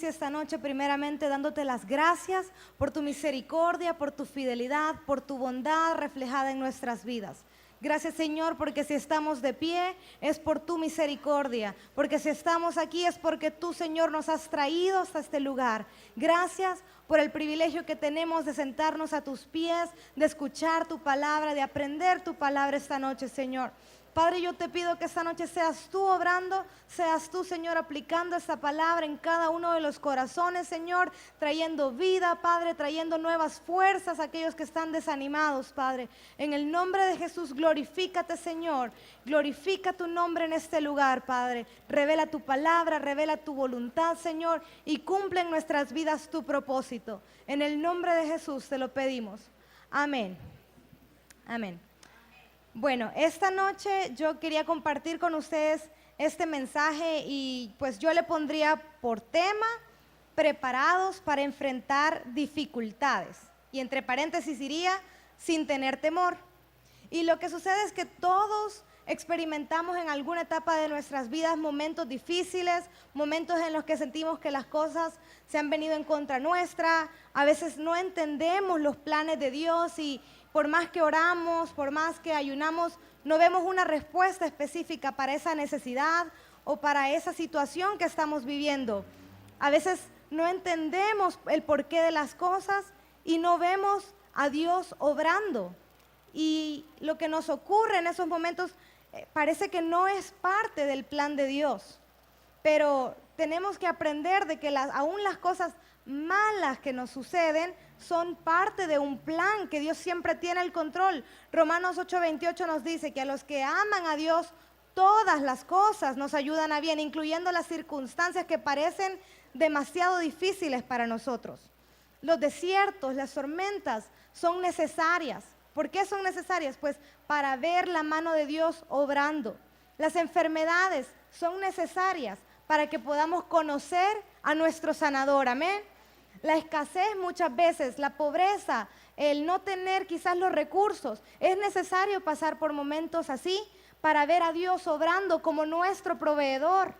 presencia esta noche, primeramente dándote las gracias por tu misericordia, por tu fidelidad, por tu bondad reflejada en nuestras vidas. Gracias, Señor, porque si estamos de pie es por tu misericordia, porque si estamos aquí es porque tú, Señor, nos has traído hasta este lugar. Gracias por el privilegio que tenemos de sentarnos a tus pies, de escuchar tu palabra, de aprender tu palabra esta noche, Señor. Padre, yo te pido que esta noche seas tú obrando, seas tú, Señor, aplicando esta palabra en cada uno de los corazones, Señor, trayendo vida, Padre, trayendo nuevas fuerzas a aquellos que están desanimados, Padre. En el nombre de Jesús, glorifícate, Señor, glorifica tu nombre en este lugar, Padre. Revela tu palabra, revela tu voluntad, Señor, y cumple en nuestras vidas tu propósito. En el nombre de Jesús te lo pedimos. Amén. Amén. Bueno, esta noche yo quería compartir con ustedes este mensaje y pues yo le pondría por tema preparados para enfrentar dificultades. Y entre paréntesis diría sin tener temor. Y lo que sucede es que todos experimentamos en alguna etapa de nuestras vidas momentos difíciles, momentos en los que sentimos que las cosas se han venido en contra nuestra, a veces no entendemos los planes de Dios y por más que oramos, por más que ayunamos, no vemos una respuesta específica para esa necesidad o para esa situación que estamos viviendo. A veces no entendemos el porqué de las cosas y no vemos a Dios obrando. Y lo que nos ocurre en esos momentos parece que no es parte del plan de Dios. Pero tenemos que aprender de que aún las cosas malas que nos suceden son parte de un plan que Dios siempre tiene el control. Romanos 8:28 nos dice que a los que aman a Dios, todas las cosas nos ayudan a bien, incluyendo las circunstancias que parecen demasiado difíciles para nosotros. Los desiertos, las tormentas son necesarias. ¿Por qué son necesarias? Pues para ver la mano de Dios obrando. Las enfermedades son necesarias para que podamos conocer a nuestro sanador. Amén. La escasez muchas veces, la pobreza, el no tener quizás los recursos, es necesario pasar por momentos así para ver a Dios obrando como nuestro proveedor.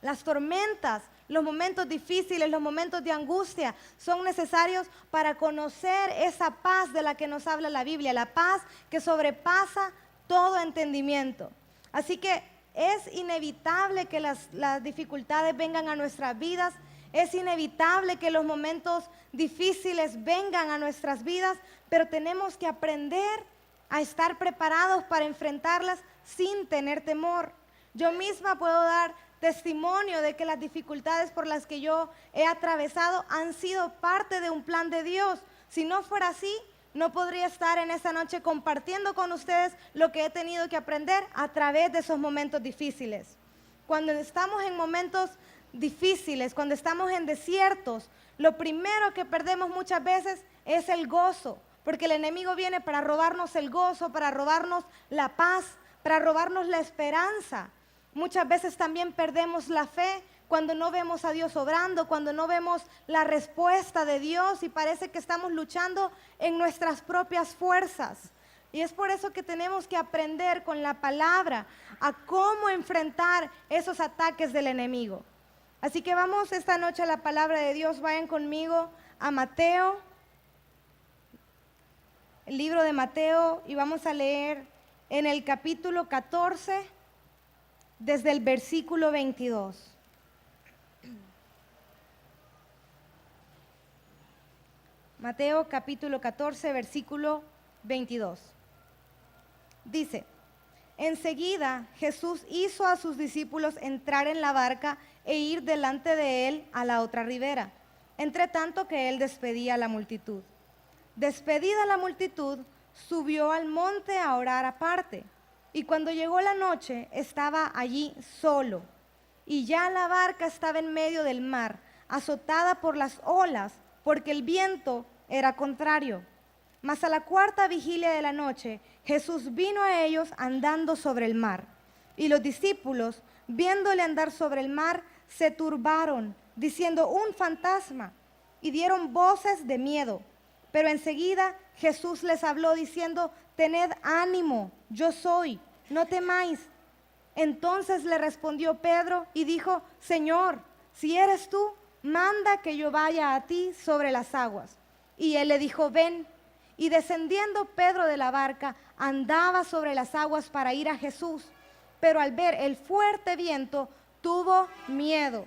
Las tormentas, los momentos difíciles, los momentos de angustia son necesarios para conocer esa paz de la que nos habla la Biblia, la paz que sobrepasa todo entendimiento. Así que es inevitable que las dificultades vengan a nuestras vidas. Es inevitable que los momentos difíciles vengan a nuestras vidas, pero tenemos que aprender a estar preparados para enfrentarlas sin tener temor. Yo misma puedo dar testimonio de que las dificultades por las que yo he atravesado han sido parte de un plan de Dios. Si no fuera así, no podría estar en esta noche compartiendo con ustedes lo que he tenido que aprender a través de esos momentos difíciles. Cuando estamos en momentos difíciles, cuando estamos en desiertos, lo primero que perdemos muchas veces es el gozo, porque el enemigo viene para robarnos el gozo, para robarnos la paz, para robarnos la esperanza. Muchas veces también perdemos la fe cuando no vemos a Dios obrando, cuando no vemos la respuesta de Dios y parece que estamos luchando en nuestras propias fuerzas. Y es por eso que tenemos que aprender con la palabra a cómo enfrentar esos ataques del enemigo. Así que vamos esta noche a la palabra de Dios. Vayan conmigo a Mateo, el libro de Mateo, y vamos a leer en el capítulo 14, desde el versículo 22. Mateo capítulo 14, versículo 22. Dice: enseguida Jesús hizo a sus discípulos entrar en la barca e ir delante de él a la otra ribera, entre tanto que él despedía a la multitud. Despedida la multitud, subió al monte a orar aparte, y cuando llegó la noche estaba allí solo, y ya la barca estaba en medio del mar, azotada por las olas, porque el viento era contrario. Mas a la cuarta vigilia de la noche, Jesús vino a ellos andando sobre el mar. Y los discípulos, viéndole andar sobre el mar, se turbaron, diciendo: un fantasma, y dieron voces de miedo. Pero enseguida Jesús les habló diciendo: tened ánimo, yo soy, no temáis. Entonces le respondió Pedro y dijo: Señor, si eres tú, manda que yo vaya a ti sobre las aguas. Y él le dijo, ven. Y descendiendo Pedro de la barca, andaba sobre las aguas para ir a Jesús. Pero al ver el fuerte viento, tuvo miedo.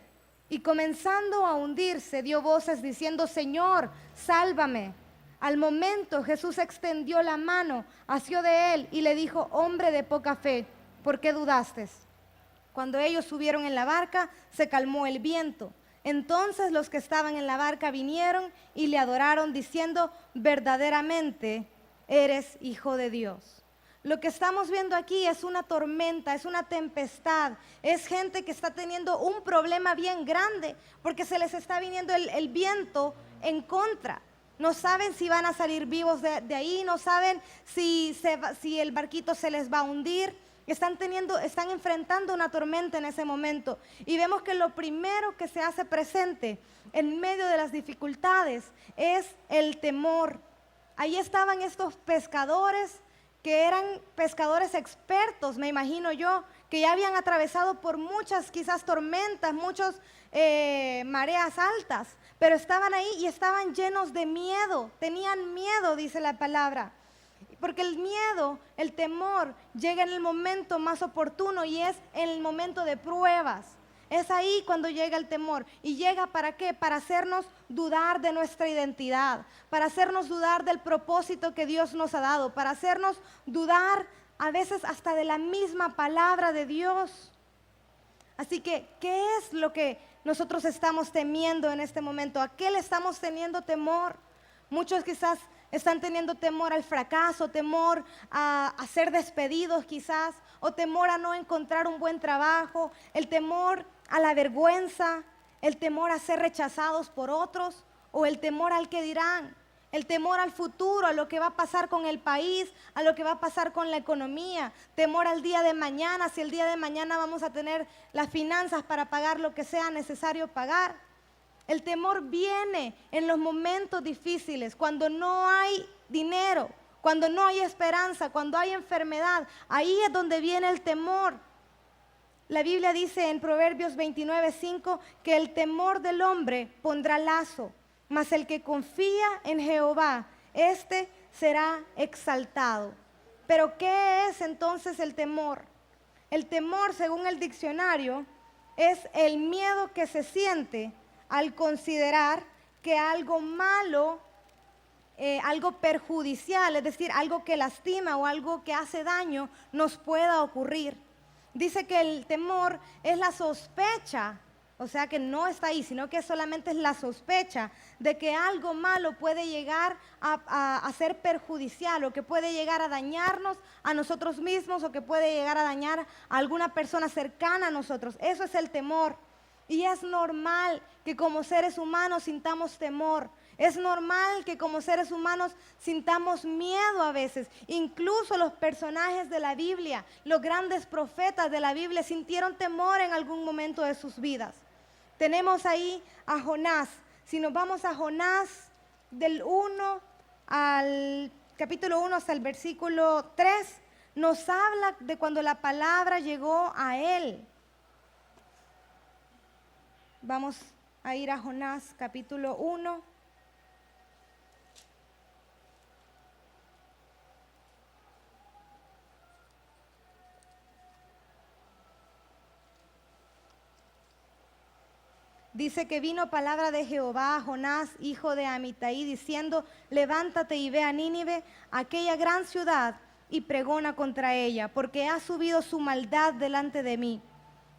Y comenzando a hundirse, dio voces diciendo, Señor, sálvame. Al momento Jesús extendió la mano, asió de él y le dijo, hombre de poca fe, ¿por qué dudaste? Cuando ellos subieron en la barca, se calmó el viento. Entonces los que estaban en la barca vinieron y le adoraron diciendo, verdaderamente eres Hijo de Dios. Lo que estamos viendo aquí es una tormenta, es una tempestad, es gente que está teniendo un problema bien grande porque se les está viniendo el viento en contra. No saben si van a salir vivos de ahí, no saben si el barquito se les va a hundir. Están enfrentando una tormenta en ese momento. Y vemos que lo primero que se hace presente en medio de las dificultades es el temor. Ahí estaban estos pescadores que eran pescadores expertos, me imagino yo, que ya habían atravesado por muchas quizás tormentas, muchas mareas altas, pero estaban ahí y estaban llenos de miedo, tenían miedo, dice la palabra. Porque el miedo, el temor, llega en el momento más oportuno y es en el momento de pruebas. Es ahí cuando llega el temor. ¿Y llega para qué? Para hacernos dudar de nuestra identidad, para hacernos dudar del propósito que Dios nos ha dado, para hacernos dudar a veces hasta de la misma palabra de Dios. Así que, ¿qué es lo que nosotros estamos temiendo en este momento? ¿A qué le estamos teniendo temor? Muchos quizás están teniendo temor al fracaso, temor a ser despedidos quizás, o temor a no encontrar un buen trabajo, el temor a la vergüenza, el temor a ser rechazados por otros, o el temor al que dirán, el temor al futuro, a lo que va a pasar con el país, a lo que va a pasar con la economía, temor al día de mañana, si el día de mañana vamos a tener las finanzas para pagar lo que sea necesario pagar. El temor viene en los momentos difíciles, cuando no hay dinero, cuando no hay esperanza, cuando hay enfermedad. Ahí es donde viene el temor. La Biblia dice en Proverbios 29:5 que el temor del hombre pondrá lazo, mas el que confía en Jehová, éste será exaltado. Pero ¿qué es entonces el temor? El temor, según el diccionario, es el miedo que se siente al considerar que algo malo, algo perjudicial, es decir, algo que lastima o algo que hace daño, nos pueda ocurrir. Dice que el temor es la sospecha, o sea que no está ahí, sino que solamente es la sospecha de que algo malo puede llegar a ser perjudicial o que puede llegar a dañarnos a nosotros mismos o que puede llegar a dañar a alguna persona cercana a nosotros. Eso es el temor. Y es normal que como seres humanos sintamos temor. Es normal que como seres humanos sintamos miedo a veces. Incluso los personajes de la Biblia, los grandes profetas de la Biblia sintieron temor en algún momento de sus vidas. Tenemos ahí a Jonás. Si nos vamos a Jonás del 1 al capítulo 1 hasta el versículo 3, nos habla de cuando la palabra llegó a él. Vamos a ir a Jonás capítulo 1. Dice que vino palabra de Jehová a Jonás, hijo de Amitai, diciendo, levántate y ve a Nínive, aquella gran ciudad, y pregona contra ella, porque ha subido su maldad delante de mí.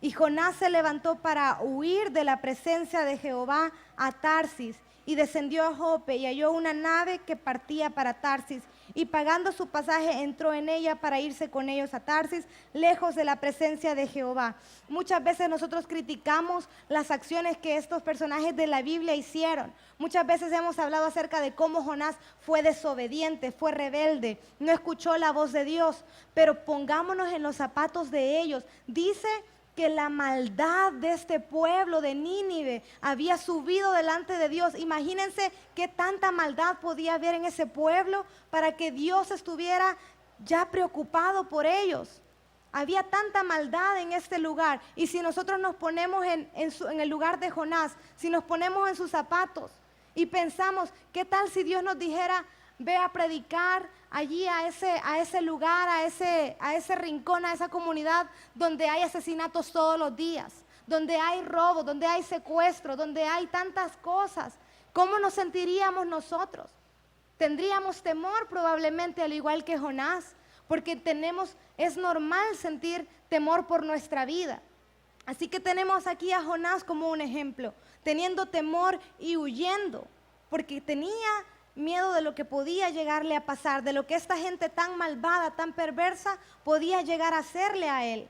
Y Jonás se levantó para huir de la presencia de Jehová a Tarsis, y descendió a Jope y halló una nave que partía para Tarsis, y pagando su pasaje entró en ella para irse con ellos a Tarsis, lejos de la presencia de Jehová. Muchas veces nosotros criticamos las acciones que estos personajes de la Biblia hicieron. Muchas veces hemos hablado acerca de cómo Jonás fue desobediente, fue rebelde, no escuchó la voz de Dios, pero pongámonos en los zapatos de ellos. Dice que la maldad de este pueblo de Nínive había subido delante de Dios. Imagínense qué tanta maldad podía haber en ese pueblo para que Dios estuviera ya preocupado por ellos. Había tanta maldad en este lugar. Y si nosotros nos ponemos en el lugar de Jonás, si nos ponemos en sus zapatos y pensamos, ¿qué tal si Dios nos dijera, ve a predicar allí a ese lugar, a ese rincón, a esa comunidad donde hay asesinatos todos los días, donde hay robo, donde hay secuestro, donde hay tantas cosas? ¿Cómo nos sentiríamos nosotros? Tendríamos temor probablemente, al igual que Jonás, porque es normal sentir temor por nuestra vida. Así que tenemos aquí a Jonás como un ejemplo, teniendo temor y huyendo, porque tenía miedo de lo que podía llegarle a pasar, de lo que esta gente tan malvada, tan perversa, podía llegar a hacerle a él.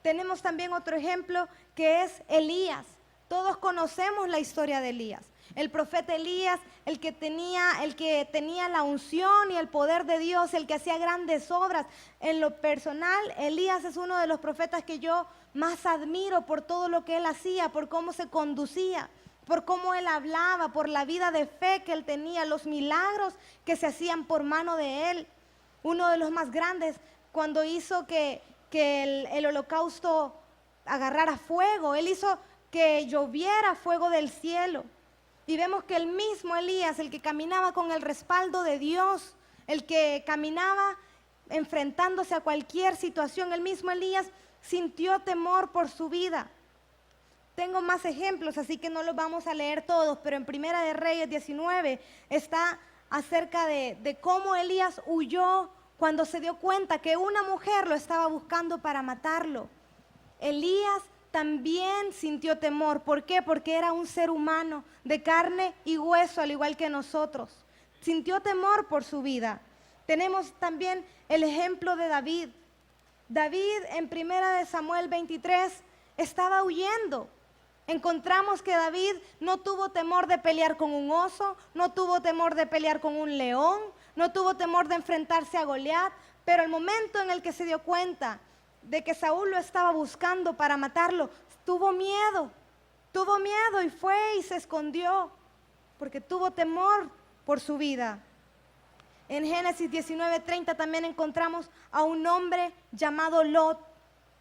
Tenemos también otro ejemplo que es Elías. Todos conocemos la historia de Elías. El profeta Elías, el que tenía la unción y el poder de Dios, el que hacía grandes obras. En lo personal, Elías es uno de los profetas que yo más admiro por todo lo que él hacía, por cómo se conducía, por cómo él hablaba, por la vida de fe que él tenía, los milagros que se hacían por mano de él. Uno de los más grandes, cuando hizo que el holocausto agarrara fuego, él hizo que lloviera fuego del cielo. Y vemos que el mismo Elías, el que caminaba con el respaldo de Dios, el que caminaba enfrentándose a cualquier situación, el mismo Elías sintió temor por su vida. Tengo más ejemplos, así que no los vamos a leer todos, pero en Primera de Reyes 19 está acerca de cómo Elías huyó cuando se dio cuenta que una mujer lo estaba buscando para matarlo. Elías también sintió temor. ¿Por qué? Porque era un ser humano de carne y hueso, al igual que nosotros. Sintió temor por su vida. Tenemos también el ejemplo de David. David en 1 Samuel 23 estaba huyendo. Encontramos que David no tuvo temor de pelear con un oso, no tuvo temor de pelear con un león, no tuvo temor de enfrentarse a Goliat, pero el momento en el que se dio cuenta de que Saúl lo estaba buscando para matarlo, tuvo miedo y fue y se escondió, porque tuvo temor por su vida. En Génesis 19:30 también encontramos a un hombre llamado Lot,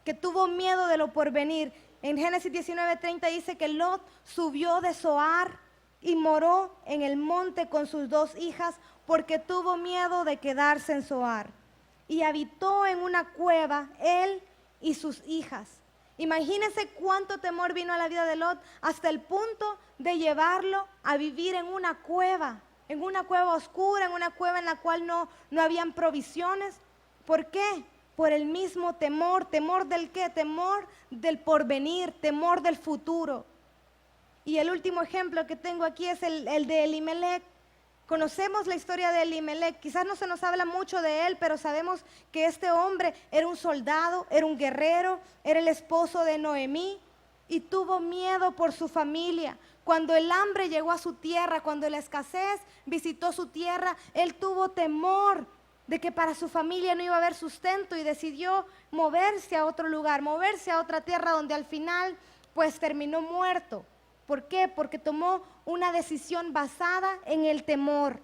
que tuvo miedo de lo porvenir. En Génesis 19:30 dice que Lot subió de Zoar y moró en el monte con sus 2 hijas, porque tuvo miedo de quedarse en Zoar. Y habitó en una cueva él y sus hijas. Imagínense cuánto temor vino a la vida de Lot, hasta el punto de llevarlo a vivir en una cueva oscura, en una cueva en la cual no habían provisiones. ¿Por qué? Por el mismo temor. ¿Temor del qué? Temor del porvenir, temor del futuro. Y el último ejemplo que tengo aquí es el de Elimelech. Conocemos la historia de Elimelech, quizás no se nos habla mucho de él, pero sabemos que este hombre era un soldado, era un guerrero, era el esposo de Noemí y tuvo miedo por su familia. Cuando el hambre llegó a su tierra, cuando la escasez visitó su tierra, él tuvo temor de que para su familia no iba a haber sustento y decidió moverse a otro lugar, moverse a otra tierra donde al final pues terminó muerto. ¿Por qué? Porque tomó una decisión basada en el temor.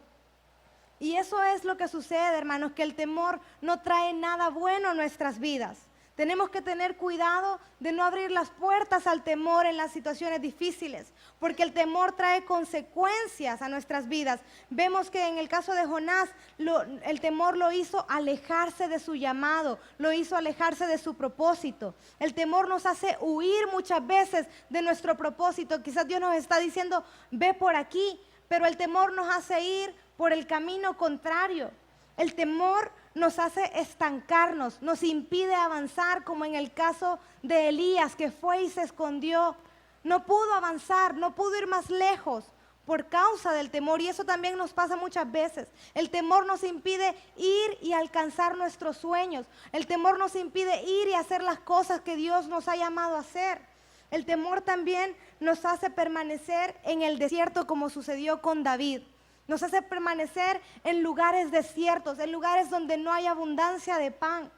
Y eso es lo que sucede, hermanos, que el temor no trae nada bueno a nuestras vidas. Tenemos que tener cuidado de no abrir las puertas al temor en las situaciones difíciles, porque el temor trae consecuencias a nuestras vidas. Vemos que en el caso de Jonás, el temor lo hizo alejarse de su llamado, lo hizo alejarse de su propósito. El temor nos hace huir muchas veces de nuestro propósito. Quizás Dios nos está diciendo, ve por aquí, pero el temor nos hace ir por el camino contrario. El temor nos hace estancarnos, nos impide avanzar, como en el caso de Elías, que fue y se escondió. No pudo avanzar, no pudo ir más lejos por causa del temor, y eso también nos pasa muchas veces. El temor nos impide ir y alcanzar nuestros sueños. El temor nos impide ir y hacer las cosas que Dios nos ha llamado a hacer. El temor también nos hace permanecer en el desierto, como sucedió con David. Nos hace permanecer en lugares desiertos, en lugares donde no hay abundancia de pan.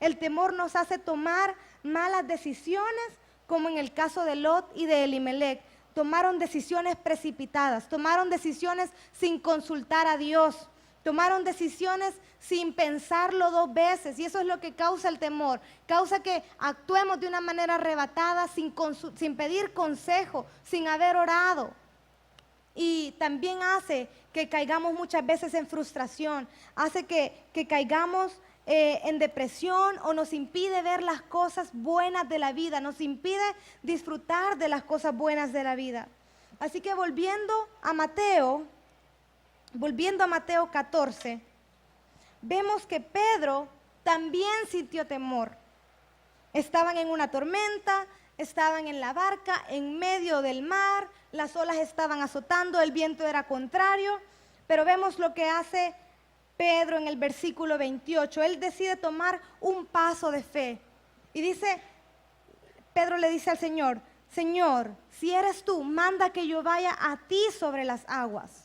El temor nos hace tomar malas decisiones, como en el caso de Lot y de Elimelech. Tomaron decisiones precipitadas, tomaron decisiones sin consultar a Dios, Tomaron decisiones sin pensarlo 2 veces y eso es lo que causa el temor. Causa que actuemos de una manera arrebatada, sin pedir consejo, sin haber orado. Y también hace que caigamos muchas veces en frustración, hace que caigamos en depresión o nos impide ver las cosas buenas de la vida, nos impide disfrutar de las cosas buenas de la vida. Así que volviendo a Mateo 14, vemos que Pedro también sintió temor. Estaban en una tormenta, estaban en la barca, en medio del mar, las olas estaban azotando, el viento era contrario, pero vemos lo que hace Pedro en el versículo 28. Él decide tomar un paso de fe. Y dice, Pedro le dice al Señor, Señor, si eres tú, manda que yo vaya a ti sobre las aguas.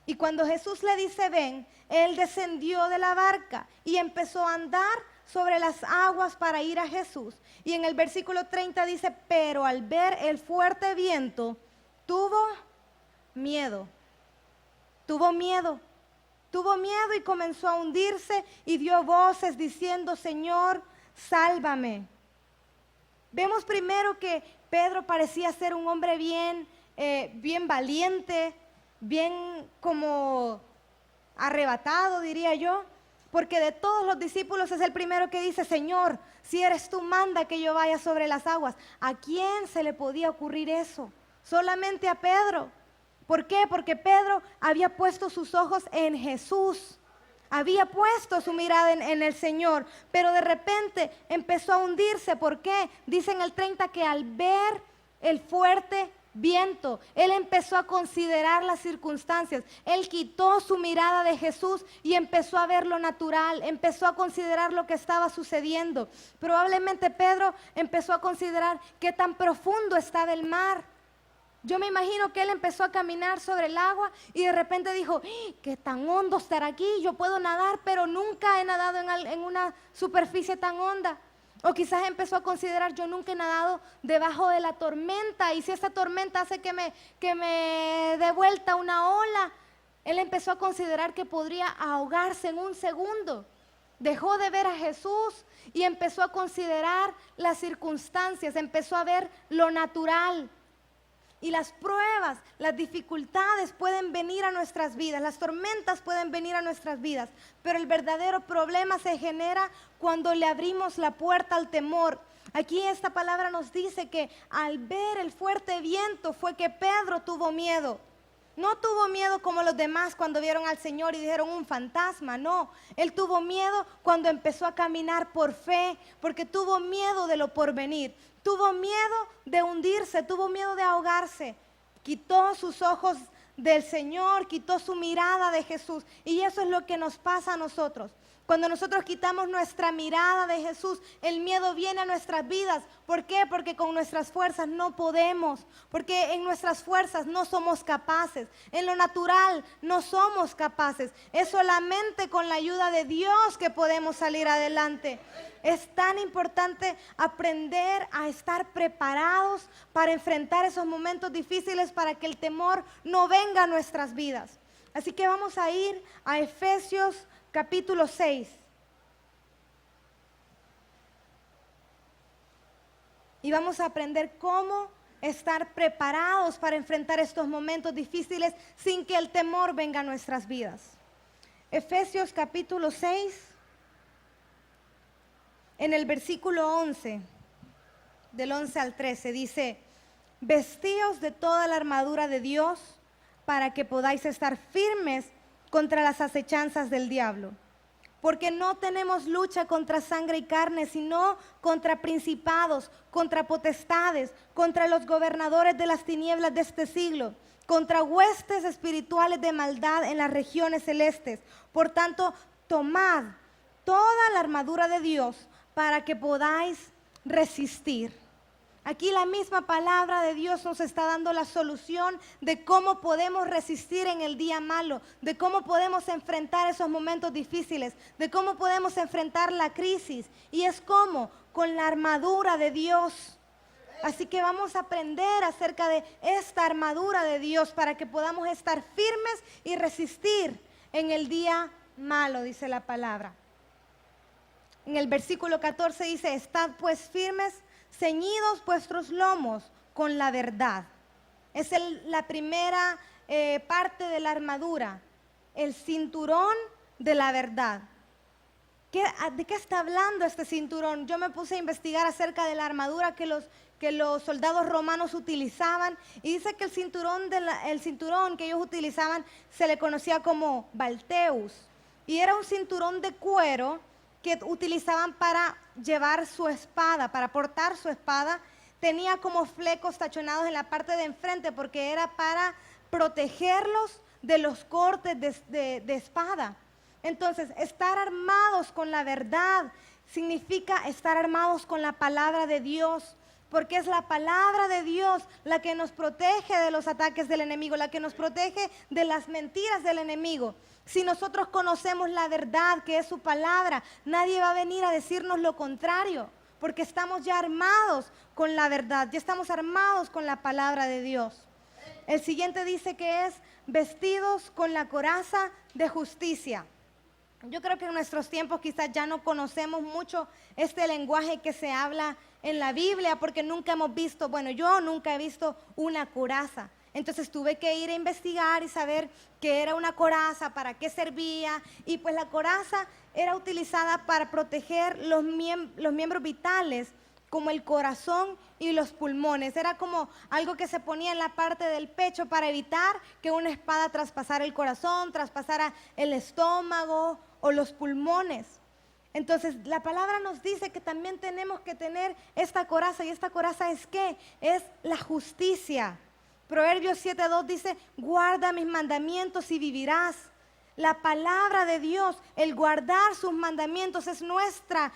Y cuando Jesús le dice, ven, él descendió de la barca y empezó a andar sobre las aguas para ir a Jesús. Y en el versículo 30 dice, pero al ver el fuerte viento, tuvo miedo y comenzó a hundirse y dio voces diciendo, Señor, sálvame. Vemos primero que Pedro parecía ser un hombre bien valiente, bien como arrebatado, diría yo, porque de todos los discípulos es el primero que dice, Señor, si eres tú, manda que yo vaya sobre las aguas. ¿A quién se le podía ocurrir eso? Solamente a Pedro. ¿Por qué? Porque Pedro había puesto sus ojos en Jesús, había puesto su mirada en el Señor, pero de repente empezó a hundirse. ¿Por qué? Dice en el 30 que al ver el fuerte viento, él empezó a considerar las circunstancias, él quitó su mirada de Jesús y empezó a ver lo natural, empezó a considerar lo que estaba sucediendo. Probablemente Pedro empezó a considerar qué tan profundo estaba el mar. Yo me imagino que él empezó a caminar sobre el agua y de repente dijo, qué tan hondo estará aquí, yo puedo nadar, pero nunca he nadado en una superficie tan honda. O quizás empezó a considerar, yo nunca he nadado debajo de la tormenta y si esta tormenta hace que me dé vuelta una ola, él empezó a considerar que podría ahogarse en un segundo. Dejó de ver a Jesús y empezó a considerar las circunstancias, empezó a ver lo natural. Y las pruebas, las dificultades pueden venir a nuestras vidas, las tormentas pueden venir a nuestras vidas, pero el verdadero problema se genera cuando le abrimos la puerta al temor. Aquí esta palabra nos dice que al ver el fuerte viento fue que Pedro tuvo miedo. No tuvo miedo como los demás cuando vieron al Señor y dijeron un fantasma, no. Él tuvo miedo cuando empezó a caminar por fe, porque tuvo miedo de lo porvenir. Tuvo miedo de hundirse, tuvo miedo de ahogarse. Quitó sus ojos del Señor, quitó su mirada de Jesús. Y eso es lo que nos pasa a nosotros. Cuando nosotros quitamos nuestra mirada de Jesús, el miedo viene a nuestras vidas. ¿Por qué? Porque con nuestras fuerzas no podemos. Porque en nuestras fuerzas no somos capaces. En lo natural no somos capaces. Es solamente con la ayuda de Dios que podemos salir adelante. Es tan importante aprender a estar preparados para enfrentar esos momentos difíciles para que el temor no venga a nuestras vidas. Así que vamos a ir a Efesios capítulo 6. Y vamos a aprender cómo estar preparados para enfrentar estos momentos difíciles sin que el temor venga a nuestras vidas. Efesios capítulo 6, en el versículo 11, del 11 al 13, dice, vestíos de toda la armadura de Dios para que podáis estar firmes contra las acechanzas del diablo. Porque no tenemos lucha contra sangre y carne, sino contra principados, contra potestades, contra los gobernadores de las tinieblas de este siglo, contra huestes espirituales de maldad en las regiones celestes. Por tanto, tomad toda la armadura de Dios para que podáis resistir. Aquí la misma palabra de Dios nos está dando la solución de cómo podemos resistir en el día malo, de cómo podemos enfrentar esos momentos difíciles, de cómo podemos enfrentar la crisis. Y es como con la armadura de Dios. Así que vamos a aprender acerca de esta armadura de Dios para que podamos estar firmes y resistir en el día malo, dice la palabra. En el versículo 14 dice, estad pues firmes, ceñidos vuestros lomos con la verdad. Es la primera parte de la armadura, el cinturón de la verdad. ¿De qué está hablando este cinturón? Yo me puse a investigar acerca de la armadura que los soldados romanos utilizaban, y dice que el cinturón que ellos utilizaban se le conocía como Balteus, y era un cinturón de cuero que utilizaban para llevar su espada, para portar su espada. Tenía como flecos tachonados en la parte de enfrente porque era para protegerlos de los cortes de espada. Entonces, estar armados con la verdad significa estar armados con la palabra de Dios, porque es la palabra de Dios la que nos protege de los ataques del enemigo, la que nos protege de las mentiras del enemigo. Si nosotros conocemos la verdad, que es su palabra, nadie va a venir a decirnos lo contrario, porque estamos ya armados con la verdad, ya estamos armados con la palabra de Dios. El siguiente dice que es vestidos con la coraza de justicia. Yo creo que en nuestros tiempos quizás ya no conocemos mucho este lenguaje que se habla en la Biblia, porque nunca hemos visto, bueno, yo nunca he visto una coraza. Entonces tuve que ir a investigar y saber qué era una coraza, para qué servía, y pues la coraza era utilizada para proteger los miembros vitales, como el corazón y los pulmones. Era como algo que se ponía en la parte del pecho para evitar que una espada traspasara el corazón, traspasara el estómago o los pulmones. Entonces la palabra nos dice que también tenemos que tener esta coraza, y esta coraza es ¿qué? Es la justicia. Proverbios 7:2 dice, guarda mis mandamientos y vivirás. La palabra de Dios, el guardar sus mandamientos es nuestra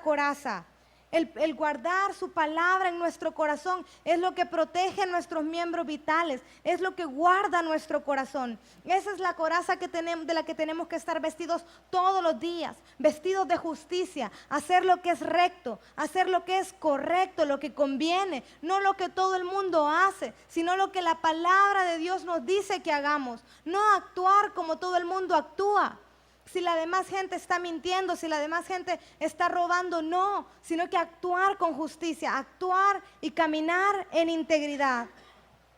coraza. El guardar su palabra en nuestro corazón es lo que protege nuestros miembros vitales, es lo que guarda nuestro corazón. Esa es la coraza de la que tenemos que estar vestidos todos los días, vestidos de justicia, hacer lo que es recto, hacer lo que es correcto, lo que conviene, no lo que todo el mundo hace, sino lo que la palabra de Dios nos dice que hagamos, no actuar como todo el mundo actúa. Si la demás gente está mintiendo, si la demás gente está robando, no, sino que actuar con justicia, actuar y caminar en integridad.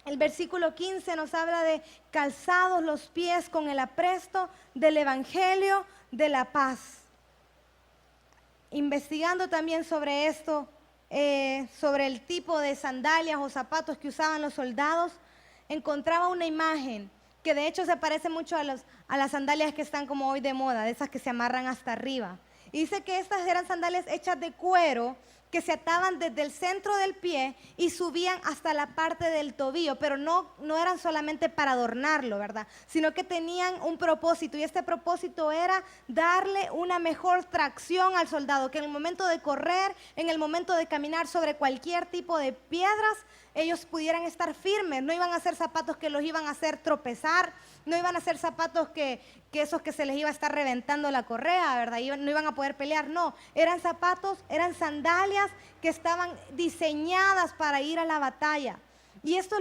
El versículo 15 nos habla de calzados los pies con el apresto del evangelio de la paz. Investigando también sobre esto, sobre el tipo de sandalias o zapatos que usaban los soldados, encontraba una imagen que de hecho se parece mucho a las sandalias que están como hoy de moda, de esas que se amarran hasta arriba. Y dice que estas eran sandalias hechas de cuero que se ataban desde el centro del pie y subían hasta la parte del tobillo, pero no eran solamente para adornarlo, ¿verdad? Sino que tenían un propósito, y este propósito era darle una mejor tracción al soldado, que en el momento de correr, en el momento de caminar sobre cualquier tipo de piedras, ellos pudieran estar firmes. No iban a ser zapatos que los iban a hacer tropezar, no iban a ser zapatos que esos que se les iba a estar reventando la correa, ¿verdad? No iban a poder pelear, no. Eran zapatos, eran sandalias que estaban diseñadas para ir a la batalla. Y esto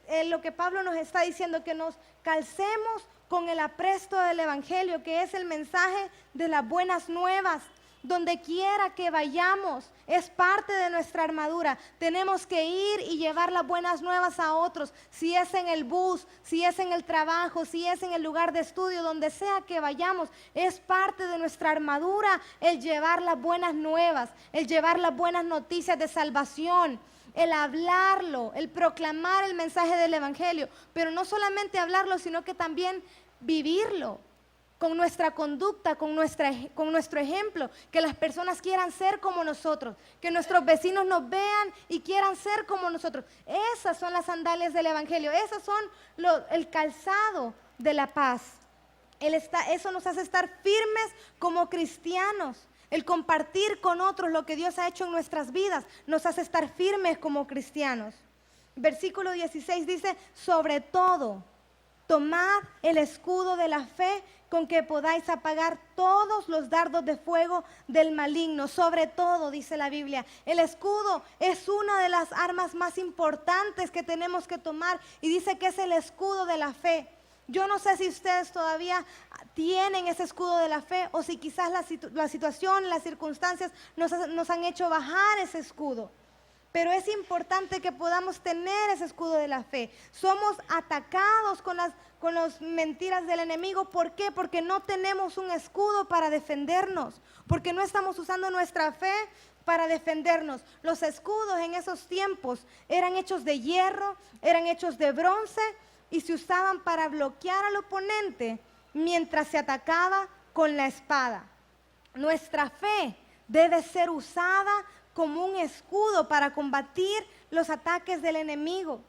es lo que Pablo nos está diciendo, que nos calcemos con el apresto del evangelio, que es el mensaje de las buenas nuevas. Donde quiera que vayamos, es parte de nuestra armadura. Tenemos que ir y llevar las buenas nuevas a otros. Si es en el bus, si es en el trabajo, si es en el lugar de estudio, donde sea que vayamos, es parte de nuestra armadura el llevar las buenas nuevas, el llevar las buenas noticias de salvación, el hablarlo, el proclamar el mensaje del evangelio. Pero no solamente hablarlo, sino que también vivirlo. Con nuestra conducta, con nuestro ejemplo, que las personas quieran ser como nosotros, que nuestros vecinos nos vean y quieran ser como nosotros. Esas son las sandalias del evangelio, esas son el calzado de la paz. Eso nos hace estar firmes como cristianos. El compartir con otros lo que Dios ha hecho en nuestras vidas nos hace estar firmes como cristianos. Versículo 16 dice, sobre todo, tomad el escudo de la fe con que podáis apagar todos los dardos de fuego del maligno. Sobre todo, dice la Biblia, el escudo es una de las armas más importantes que tenemos que tomar, y dice que es el escudo de la fe. Yo no sé si ustedes todavía tienen ese escudo de la fe o si quizás la situación, las circunstancias nos han hecho bajar ese escudo. Pero es importante que podamos tener ese escudo de la fe. Somos atacados con las mentiras del enemigo. ¿Por qué? Porque no tenemos un escudo para defendernos. Porque no estamos usando nuestra fe para defendernos. Los escudos en esos tiempos eran hechos de hierro, eran hechos de bronce y se usaban para bloquear al oponente mientras se atacaba con la espada. Nuestra fe debe ser usada como un escudo para combatir los ataques del enemigo.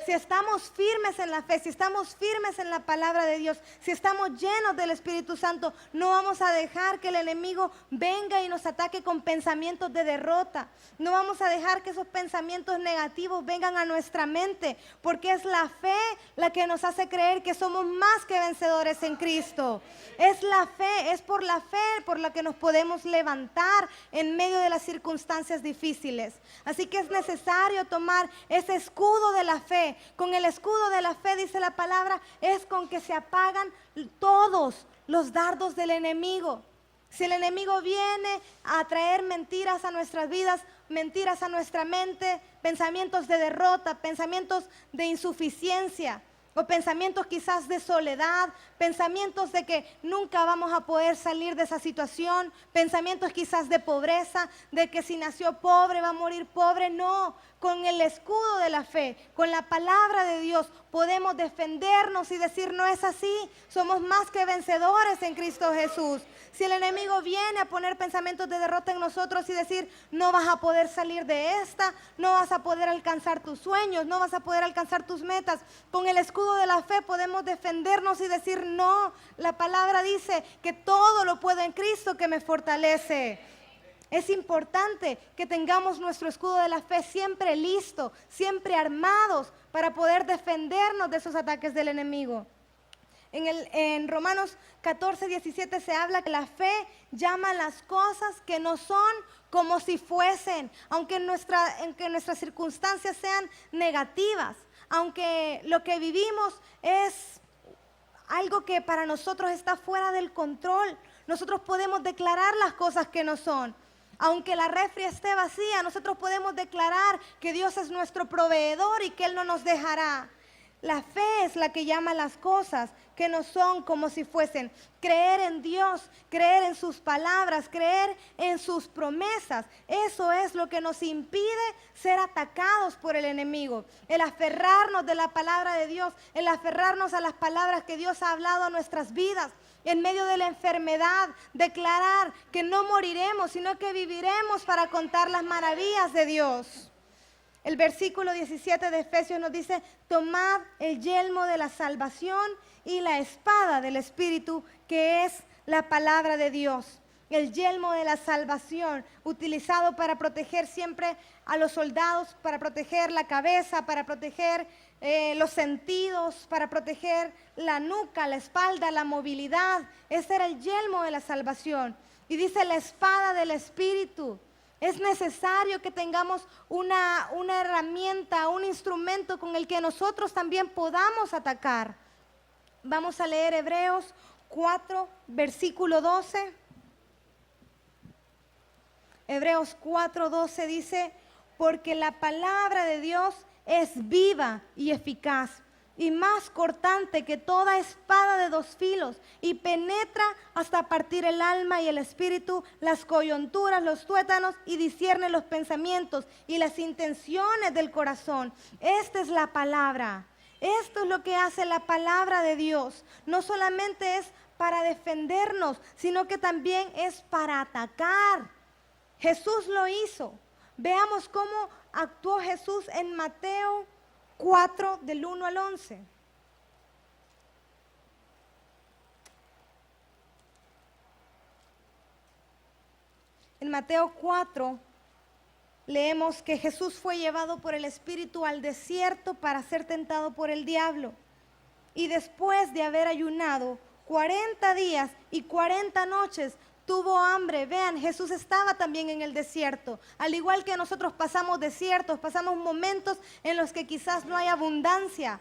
Si estamos firmes en la fe, si estamos firmes en la palabra de Dios, si estamos llenos del Espíritu Santo, no vamos a dejar que el enemigo venga y nos ataque con pensamientos de derrota. No vamos a dejar que esos pensamientos negativos vengan a nuestra mente, porque es la fe la que nos hace creer que somos más que vencedores en Cristo. Es la fe, es por la fe por la que nos podemos levantar en medio de las circunstancias difíciles. Así que es necesario tomar ese escudo de la fe. Con el escudo de la fe, dice la palabra, es con que se apagan todos los dardos del enemigo. Si el enemigo viene a traer mentiras a nuestras vidas, mentiras a nuestra mente, pensamientos de derrota, pensamientos de insuficiencia, o pensamientos quizás de soledad, pensamientos de que nunca vamos a poder salir de esa situación, pensamientos quizás de pobreza, de que si nació pobre va a morir pobre. No, con el escudo de la fe, con la palabra de Dios podemos defendernos y decir no es así, somos más que vencedores en Cristo Jesús. Si el enemigo viene a poner pensamientos de derrota en nosotros y decir no vas a poder salir de esta, no vas a poder alcanzar tus sueños, no vas a poder alcanzar tus metas, con el escudo de la fe podemos defendernos y decir no, la palabra dice que todo lo puedo en Cristo que me fortalece. Es importante que tengamos nuestro escudo de la fe siempre listo, siempre armados para poder defendernos de esos ataques del enemigo. En Romanos 14, 17 se habla que la fe llama las cosas que no son como si fuesen, aunque nuestras circunstancias sean negativas, aunque lo que vivimos es algo que para nosotros está fuera del control. Nosotros podemos declarar las cosas que no son. Aunque la refri esté vacía, nosotros podemos declarar que Dios es nuestro proveedor y que Él no nos dejará. La fe es la que llama las cosas que no son como si fuesen. Creer en Dios, creer en sus palabras, creer en sus promesas. Eso es lo que nos impide ser atacados por el enemigo. El aferrarnos de la palabra de Dios, el aferrarnos a las palabras que Dios ha hablado a nuestras vidas. En medio de la enfermedad, declarar que no moriremos, sino que viviremos para contar las maravillas de Dios. El versículo 17 de Efesios nos dice, tomad el yelmo de la salvación y la espada del Espíritu, que es la palabra de Dios. El yelmo de la salvación, utilizado para proteger siempre a los soldados, para proteger la cabeza, para proteger los sentidos, para proteger la nuca, la espalda, la movilidad. Ese era el yelmo de la salvación. Y dice la espada del Espíritu. Es necesario que tengamos una herramienta, un instrumento con el que nosotros también podamos atacar. Vamos a leer Hebreos 4, versículo 12. Hebreos 4, 12 dice, porque la palabra de Dios es viva y eficaz, y más cortante que toda espada de dos filos, y penetra hasta partir el alma y el espíritu, las coyunturas, los tuétanos, y discierne los pensamientos y las intenciones del corazón. Esta es la palabra. Esto es lo que hace la palabra de Dios. No solamente es para defendernos, sino que también es para atacar. Jesús lo hizo. Veamos cómo actuó Jesús en Mateo 4, del 1 al 11. En Mateo 4 leemos que Jesús fue llevado por el Espíritu al desierto para ser tentado por el diablo. Y después de haber ayunado 40 días y 40 noches, tuvo hambre. Vean, Jesús estaba también en el desierto. Al igual que nosotros pasamos desiertos, pasamos momentos en los que quizás no hay abundancia.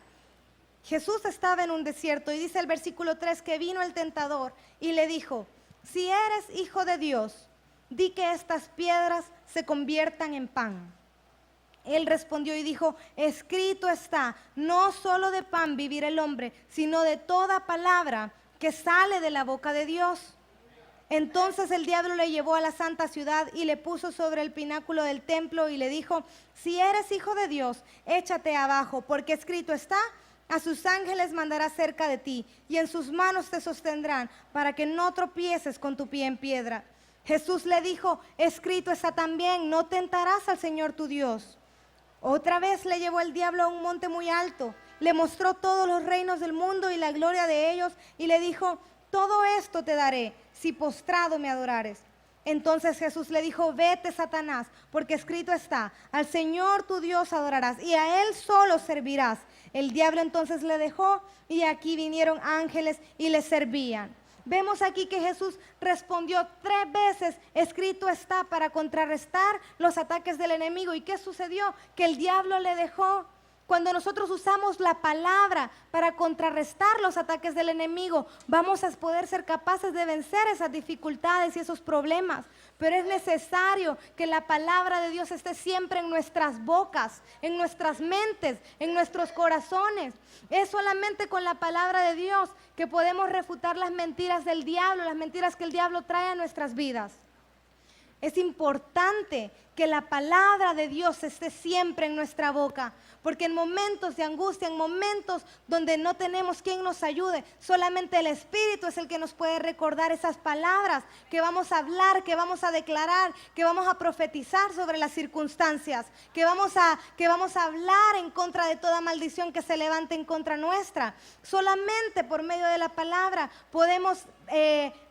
Jesús estaba en un desierto y dice el versículo 3 que vino el tentador y le dijo, si eres hijo de Dios, di que estas piedras se conviertan en pan. Él respondió y dijo, escrito está, no solo de pan vivirá el hombre, sino de toda palabra que sale de la boca de Dios. Entonces el diablo le llevó a la santa ciudad y le puso sobre el pináculo del templo y le dijo, si eres hijo de Dios, échate abajo, porque escrito está, a sus ángeles mandará cerca de ti y en sus manos te sostendrán para que no tropieces con tu pie en piedra. Jesús le dijo, escrito está también, no tentarás al Señor tu Dios. Otra vez le llevó el diablo a un monte muy alto, le mostró todos los reinos del mundo y la gloria de ellos y le dijo, todo esto te daré si postrado me adorares. Entonces Jesús le dijo, vete Satanás, porque escrito está, al Señor tu Dios adorarás y a Él solo servirás. El diablo entonces le dejó y aquí vinieron ángeles y le servían. Vemos aquí que Jesús respondió 3 veces, escrito está, para contrarrestar los ataques del enemigo. ¿Y qué sucedió? Que el diablo le dejó. Cuando nosotros usamos la palabra para contrarrestar los ataques del enemigo, vamos a poder ser capaces de vencer esas dificultades y esos problemas. Pero es necesario que la palabra de Dios esté siempre en nuestras bocas, en nuestras mentes, en nuestros corazones. Es solamente con la palabra de Dios que podemos refutar las mentiras del diablo, las mentiras que el diablo trae a nuestras vidas. Es importante que la palabra de Dios esté siempre en nuestra boca, porque en momentos de angustia, en momentos donde no tenemos quien nos ayude, solamente el Espíritu es el que nos puede recordar esas palabras que vamos a hablar, que vamos a declarar, que vamos a profetizar sobre las circunstancias, que vamos a hablar en contra de toda maldición que se levante en contra nuestra. Solamente por medio de la palabra podemos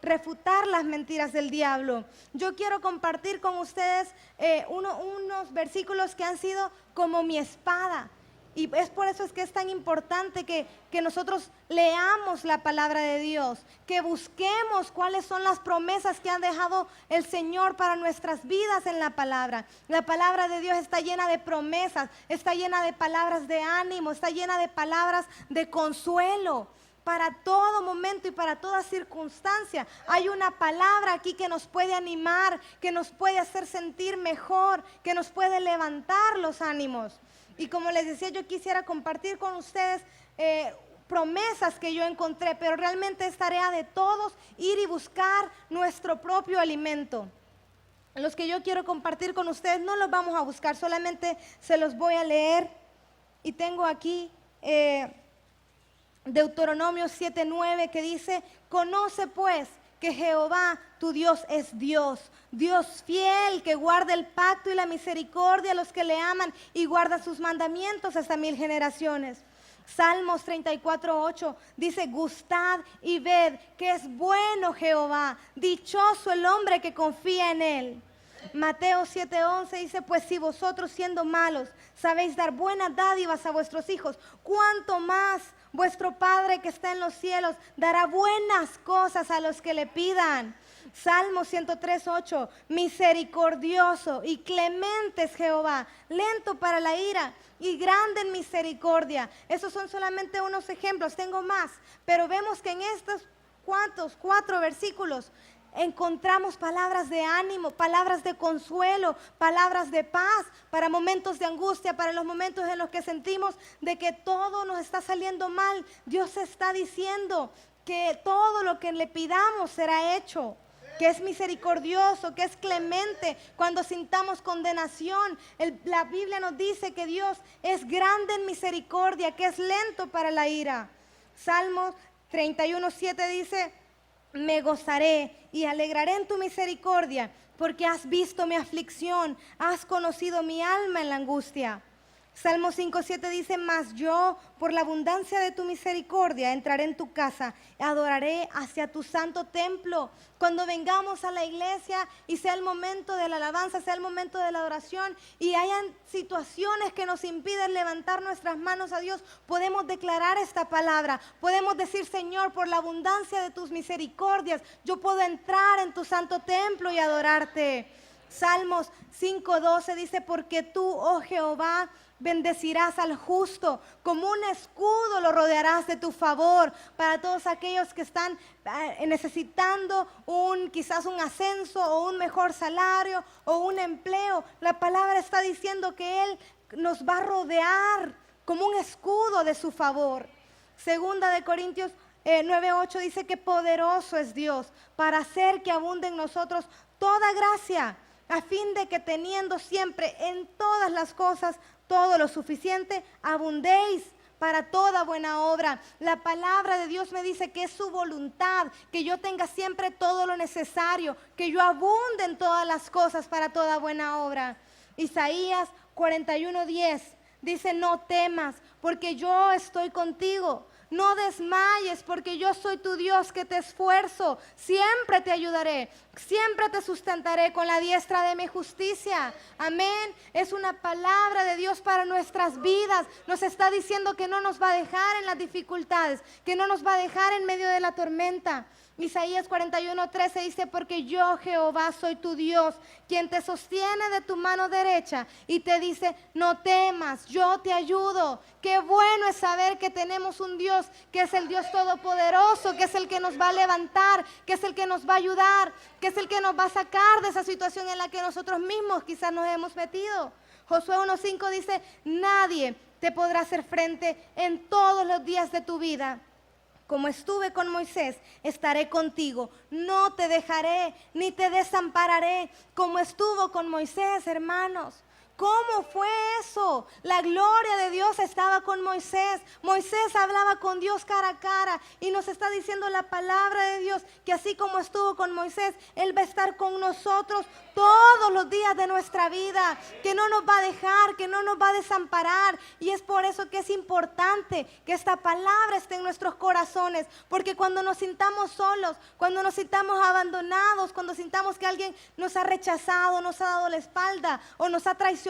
refutar las mentiras del diablo. Yo quiero compartir con ustedes unos versículos que han sido como mi espada. Y es por eso es que es tan importante que nosotros leamos la palabra de Dios, que busquemos cuáles son las promesas que ha dejado el Señor para nuestras vidas en la palabra. La palabra de Dios está llena de promesas, está llena de palabras de ánimo, está llena de palabras de consuelo. Para todo momento y para toda circunstancia hay una palabra aquí que nos puede animar, que nos puede hacer sentir mejor, que nos puede levantar los ánimos. Y como les decía, yo quisiera compartir con ustedes promesas que yo encontré, pero realmente es tarea de todos ir y buscar nuestro propio alimento. Los que yo quiero compartir con ustedes no los vamos a buscar, solamente se los voy a leer. Y tengo aquí Deuteronomio 7:9 que dice, conoce pues que Jehová tu Dios es Dios, Dios fiel, que guarda el pacto y la misericordia a los que le aman y guarda sus mandamientos hasta 1000 generaciones. Salmos 34:8 dice, gustad y ved que es bueno Jehová, dichoso el hombre que confía en él. Mateo 7:11 dice, pues si vosotros siendo malos sabéis dar buenas dádivas a vuestros hijos, ¿cuánto más vuestro Padre que está en los cielos dará buenas cosas a los que le pidan? Salmo 103:8, misericordioso y clemente es Jehová, lento para la ira y grande en misericordia. Esos son solamente unos ejemplos, tengo más, pero vemos que en estos 4 versículos encontramos palabras de ánimo, palabras de consuelo, palabras de paz para momentos de angustia, para los momentos en los que sentimos de que todo nos está saliendo mal. Dios está diciendo que todo lo que le pidamos será hecho, que es misericordioso, que es clemente cuando sintamos condenación. La Biblia nos dice que Dios es grande en misericordia, que es lento para la ira. Salmos 31:7 dice, me gozaré y alegraré en tu misericordia, porque has visto mi aflicción, has conocido mi alma en la angustia. Salmo 5:7 dice, mas yo por la abundancia de tu misericordia entraré en tu casa, adoraré hacia tu santo templo. Cuando vengamos a la iglesia y sea el momento de la alabanza, sea el momento de la adoración y hayan situaciones que nos impiden levantar nuestras manos a Dios, podemos declarar esta palabra, podemos decir, Señor, por la abundancia de tus misericordias, yo puedo entrar en tu santo templo y adorarte. Salmos 5:12 dice, porque tú, oh Jehová, Bendecirás al justo, como un escudo lo rodearás de tu favor para todos aquellos que están necesitando quizás un ascenso o un mejor salario o un empleo. La palabra está diciendo que Él nos va a rodear como un escudo de su favor. Segunda de Corintios 9:8 dice que poderoso es Dios para hacer que abunde en nosotros toda gracia, a fin de que teniendo siempre en todas las cosas todo lo suficiente, abundéis para toda buena obra. La palabra de Dios me dice que es su voluntad, que yo tenga siempre todo lo necesario, que yo abunde en todas las cosas para toda buena obra. Isaías 41:10 dice, no temas, porque yo estoy contigo. No desmayes, porque yo soy tu Dios que te esfuerzo. Siempre te ayudaré, siempre te sustentaré con la diestra de mi justicia. Amén. Es una palabra de Dios para nuestras vidas. Nos está diciendo que no nos va a dejar en las dificultades, que no nos va a dejar en medio de la tormenta. Isaías 41:13 dice, porque yo Jehová soy tu Dios, quien te sostiene de tu mano derecha y te dice, no temas, yo te ayudo. Qué bueno es saber que tenemos un Dios que es el Dios todopoderoso, que es el que nos va a levantar, que es el que nos va a ayudar, que es el que nos va a sacar de esa situación en la que nosotros mismos quizás nos hemos metido. Josué 1:5 dice, nadie te podrá hacer frente en todos los días de tu vida. Como estuve con Moisés, estaré contigo. No te dejaré, ni te desampararé. Como estuvo con Moisés, hermanos. ¿Cómo fue eso? La gloria de Dios estaba con Moisés. Moisés hablaba con Dios cara a cara. Y nos está diciendo la palabra de Dios que así como estuvo con Moisés, Él va a estar con nosotros todos los días de nuestra vida. Que no nos va a dejar, que no nos va a desamparar. Y es por eso que es importante que esta palabra esté en nuestros corazones. Porque cuando nos sintamos solos, cuando nos sintamos abandonados, cuando sintamos que alguien nos ha rechazado, nos ha dado la espalda o nos ha traicionado,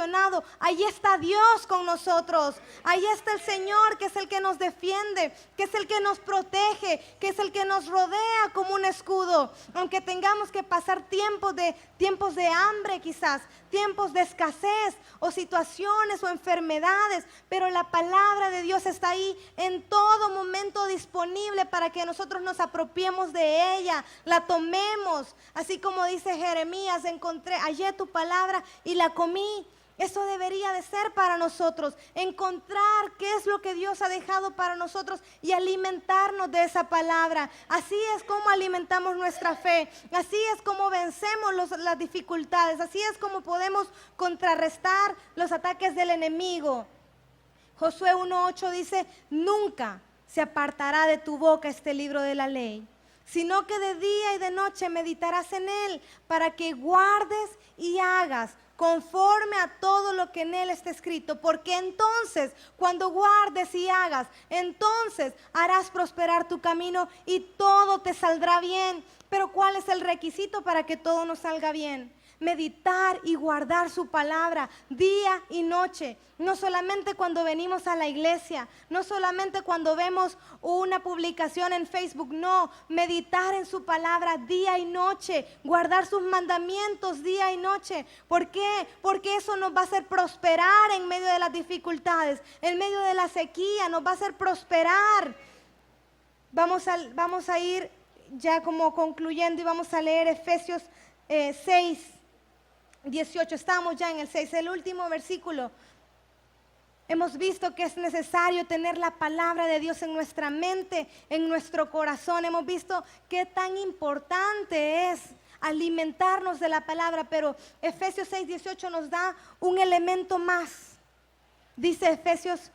ahí está Dios con nosotros. Ahí está el Señor, que es el que nos defiende, que es el que nos protege, que es el que nos rodea como un escudo. Aunque tengamos que pasar tiempos de hambre quizás, tiempos de escasez o situaciones o enfermedades, pero la palabra de Dios está ahí en todo momento disponible para que nosotros nos apropiemos de ella, la tomemos. Así como dice Jeremías, hallé tu palabra y la comí. Eso debería de ser para nosotros, encontrar qué es lo que Dios ha dejado para nosotros y alimentarnos de esa palabra. Así es como alimentamos nuestra fe, así es como vencemos las dificultades, así es como podemos contrarrestar los ataques del enemigo. Josué 1:8 dice, nunca se apartará de tu boca este libro de la ley, sino que de día y de noche meditarás en él para que guardes y hagas conforme a todo lo que en él está escrito, porque entonces cuando guardes y hagas, entonces harás prosperar tu camino y todo te saldrá bien. Pero ¿cuál es el requisito para que todo nos salga bien? Meditar y guardar su palabra día y noche. No solamente cuando venimos a la iglesia, no solamente cuando vemos una publicación en Facebook, no, meditar en su palabra día y noche, guardar sus mandamientos día y noche. ¿Por qué? Porque eso nos va a hacer prosperar en medio de las dificultades, en medio de la sequía, nos va a hacer prosperar. Vamos a ir ya como concluyendo y vamos a leer Efesios 6:18. Estamos ya en el 6, el último versículo. Hemos visto que es necesario tener la palabra de Dios en nuestra mente, en nuestro corazón. Hemos visto qué tan importante es alimentarnos de la palabra, pero Efesios 6:18 nos da un elemento más. Dice Efesios,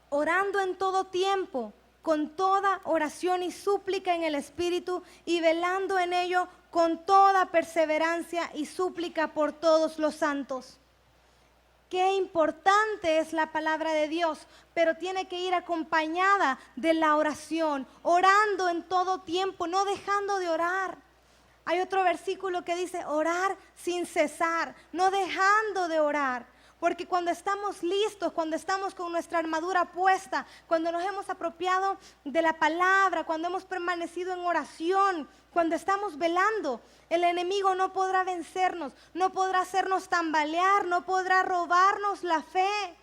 orando en todo tiempo, con toda oración y súplica en el Espíritu, y velando en ello con toda perseverancia y súplica por todos los santos. Qué importante es la palabra de Dios, pero tiene que ir acompañada de la oración, orando en todo tiempo, no dejando de orar. Hay otro versículo que dice orar sin cesar, no dejando de orar. Porque cuando estamos listos, cuando estamos con nuestra armadura puesta, cuando nos hemos apropiado de la palabra, cuando hemos permanecido en oración, Cuando estamos velando, el enemigo no podrá vencernos, no podrá hacernos tambalear, no podrá robarnos la fe,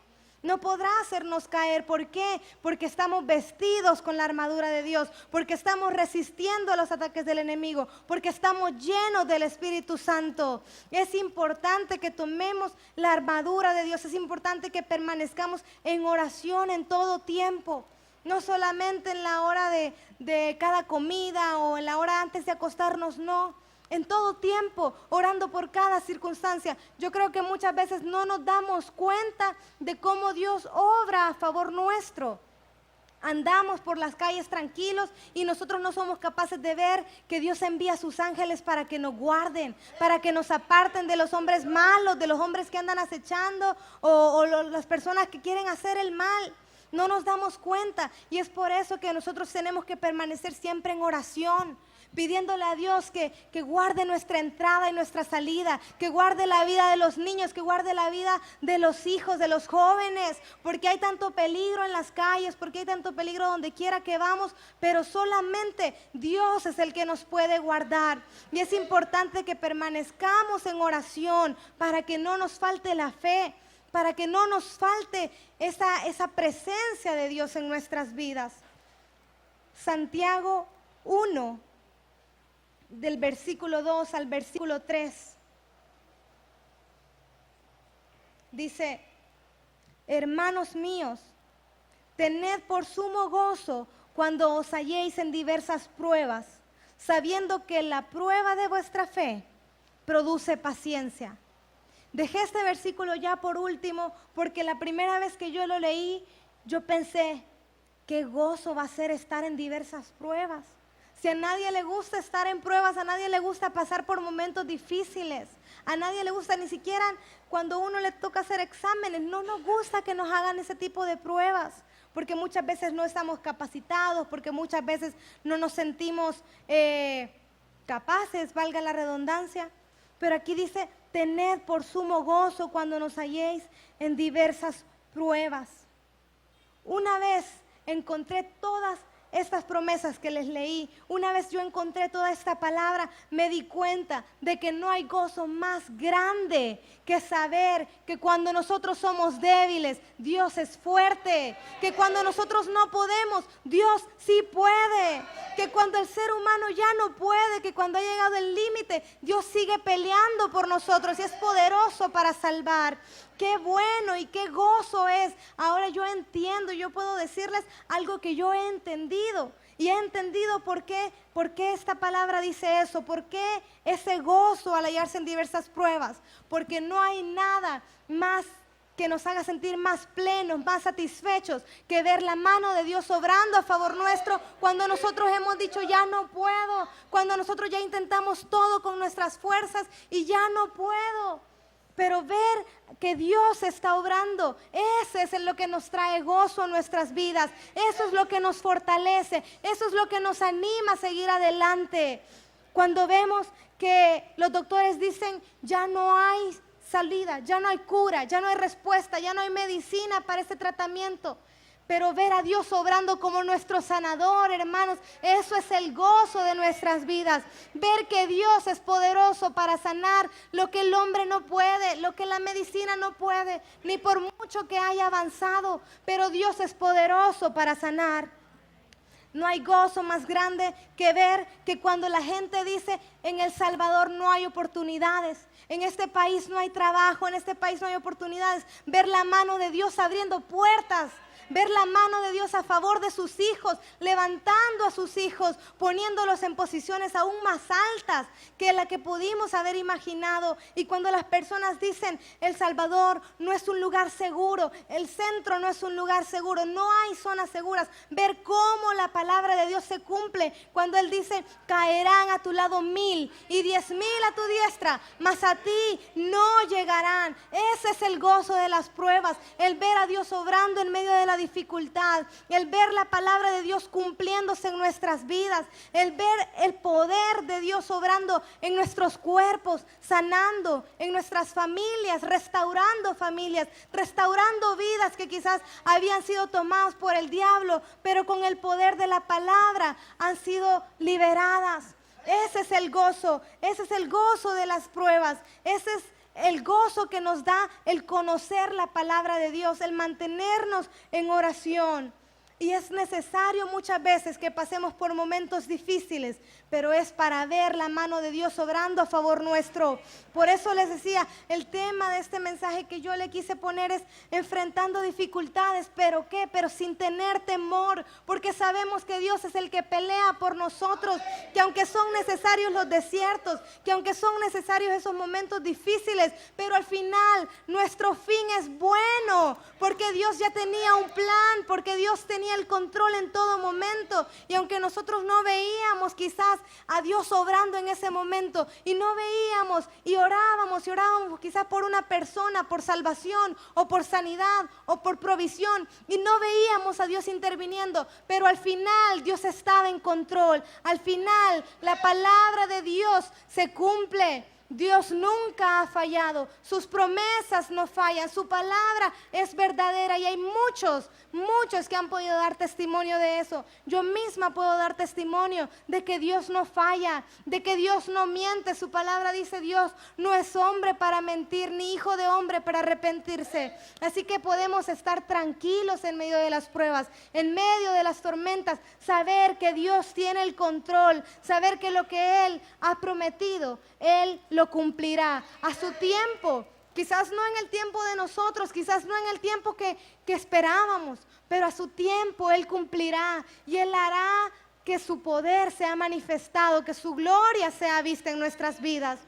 no podrá hacernos caer. ¿Por qué? Porque estamos vestidos con la armadura de Dios, porque estamos resistiendo a los ataques del enemigo, porque estamos llenos del Espíritu Santo. Es importante que tomemos la armadura de Dios, es importante que permanezcamos en oración en todo tiempo. No solamente en la hora de cada comida o en la hora antes de acostarnos, no. En todo tiempo, orando por cada circunstancia. Yo creo que muchas veces no nos damos cuenta de cómo Dios obra a favor nuestro. Andamos por las calles tranquilos y nosotros no somos capaces de ver que Dios envía a sus ángeles para que nos guarden, para que nos aparten de los hombres malos, de los hombres que andan acechando o las personas que quieren hacer el mal. No nos damos cuenta y es por eso que nosotros tenemos que permanecer siempre en oración, pidiéndole a Dios que guarde nuestra entrada y nuestra salida, que guarde la vida de los niños, que guarde la vida de los hijos, de los jóvenes, porque hay tanto peligro en las calles, porque hay tanto peligro donde quiera que vamos, pero solamente Dios es el que nos puede guardar. Y es importante que permanezcamos en oración para que no nos falte la fe, para que no nos falte esa presencia de Dios en nuestras vidas. Santiago 1, del versículo 2 al versículo 3, dice: hermanos míos, tened por sumo gozo cuando os halléis en diversas pruebas, sabiendo que la prueba de vuestra fe produce paciencia. Dejé este versículo ya por último porque la primera vez que yo lo leí, yo pensé, qué gozo va a ser estar en diversas pruebas. Si a nadie le gusta estar en pruebas, a nadie le gusta pasar por momentos difíciles, a nadie le gusta ni siquiera cuando uno le toca hacer exámenes, no nos gusta que nos hagan ese tipo de pruebas, porque muchas veces no estamos capacitados, porque muchas veces no nos sentimos capaces, valga la redundancia. Pero aquí dice, tened por sumo gozo cuando nos halléis en diversas pruebas. Una vez encontré todas estas promesas que les leí, una vez yo encontré toda esta palabra, me di cuenta de que no hay gozo más grande que saber que cuando nosotros somos débiles, Dios es fuerte, que cuando nosotros no podemos, Dios sí puede, que cuando el ser humano ya no puede, que cuando ha llegado el límite, Dios sigue peleando por nosotros y es poderoso para salvar. Qué bueno y qué gozo es. Ahora yo entiendo, yo puedo decirles algo que yo he entendido. Y he entendido por qué esta palabra dice eso, por qué ese gozo al hallarse en diversas pruebas. Porque no hay nada más que nos haga sentir más plenos, más satisfechos, que ver la mano de Dios obrando a favor nuestro cuando nosotros hemos dicho ya no puedo, cuando nosotros ya intentamos todo con nuestras fuerzas y ya no puedo. Pero ver que Dios está obrando, ese es lo que nos trae gozo a nuestras vidas, eso es lo que nos fortalece, eso es lo que nos anima a seguir adelante. Cuando vemos que los doctores dicen ya no hay salida, ya no hay cura, ya no hay respuesta, ya no hay medicina para este tratamiento. Pero ver a Dios obrando como nuestro sanador, hermanos, eso es el gozo de nuestras vidas. Ver que Dios es poderoso para sanar lo que el hombre no puede, lo que la medicina no puede, ni por mucho que haya avanzado, pero Dios es poderoso para sanar. No hay gozo más grande que ver que cuando la gente dice en El Salvador no hay oportunidades, en este país no hay trabajo, en este país no hay oportunidades, ver la mano de Dios abriendo puertas. Ver la mano de Dios a favor de sus hijos, levantando a sus hijos, poniéndolos en posiciones aún más altas que la que pudimos haber imaginado. Y cuando las personas dicen, El Salvador no es un lugar seguro, el centro no es un lugar seguro, no hay zonas seguras, ver cómo la palabra de Dios se cumple cuando Él dice, caerán a tu lado 1000 y 10,000 a tu diestra, mas a ti no llegarán. Ese es el gozo de las pruebas, el ver a Dios obrando en medio de la dificultad, el ver la palabra de Dios cumpliéndose en nuestras vidas, el ver el poder de Dios obrando en nuestros cuerpos, sanando en nuestras familias, restaurando vidas que quizás habían sido tomadas por el diablo, pero con el poder de la palabra han sido liberadas. Ese es el gozo de las pruebas, ese es el gozo que nos da el conocer la palabra de Dios, el mantenernos en oración. Y es necesario muchas veces que pasemos por momentos difíciles, pero es para ver la mano de Dios obrando a favor nuestro. Por eso les decía, el tema de este mensaje que yo le quise poner es enfrentando dificultades, pero ¿qué? Pero sin tener temor, porque sabemos que Dios es el que pelea por nosotros, que aunque son necesarios los desiertos, que aunque son necesarios esos momentos difíciles, pero al final nuestro fin es bueno, porque Dios ya tenía un plan, porque Dios tenía el control en todo momento. Y aunque nosotros no veíamos quizás a Dios obrando en ese momento, y no veíamos y orábamos quizás por una persona, por salvación o por sanidad o por provisión, y no veíamos a Dios interviniendo, pero al final Dios estaba en control. Al final la palabra de Dios se cumple. Dios nunca ha fallado, sus promesas no fallan, su palabra es verdadera, y hay muchos que han podido dar testimonio de eso. Yo misma puedo dar testimonio de que Dios no falla, de que Dios no miente. Su palabra dice: Dios no es hombre para mentir, ni hijo de hombre para arrepentirse. Así que podemos estar tranquilos en medio de las pruebas, en medio de las tormentas, saber que Dios tiene el control, saber que lo que Él ha prometido, Él lo cumplirá a su tiempo. Quizás no en el tiempo de nosotros, quizás no en el tiempo que esperábamos, pero a su tiempo Él cumplirá, y Él hará que su poder sea manifestado, que su gloria sea vista en nuestras vidas.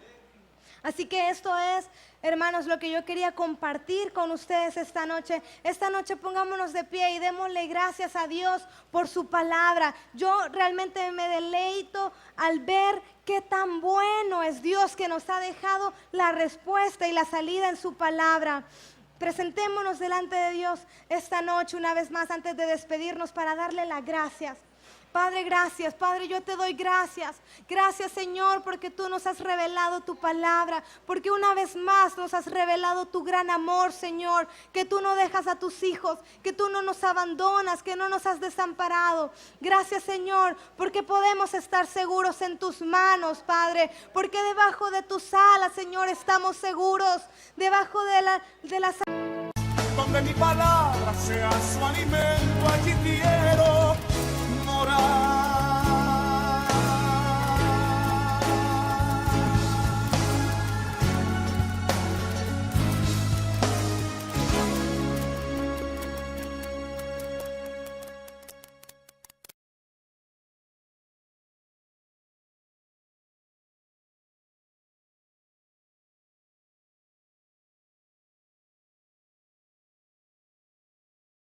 Así que esto es, hermanos, lo que yo quería compartir con ustedes esta noche. Esta noche pongámonos de pie y démosle gracias a Dios por su palabra. Yo realmente me deleito al ver qué tan bueno es Dios, que nos ha dejado la respuesta y la salida en su palabra. Presentémonos delante de Dios esta noche una vez más antes de despedirnos para darle las gracias. Padre, gracias. Padre, yo te doy gracias. Gracias, Señor, porque tú nos has revelado tu palabra, porque una vez más nos has revelado tu gran amor, Señor, que tú no dejas a tus hijos, que tú no nos abandonas, que no nos has desamparado. Gracias, Señor, porque podemos estar seguros en tus manos, Padre, porque debajo de tus alas, Señor, estamos seguros, debajo de las... Donde mi palabra sea su alimento, allí quiero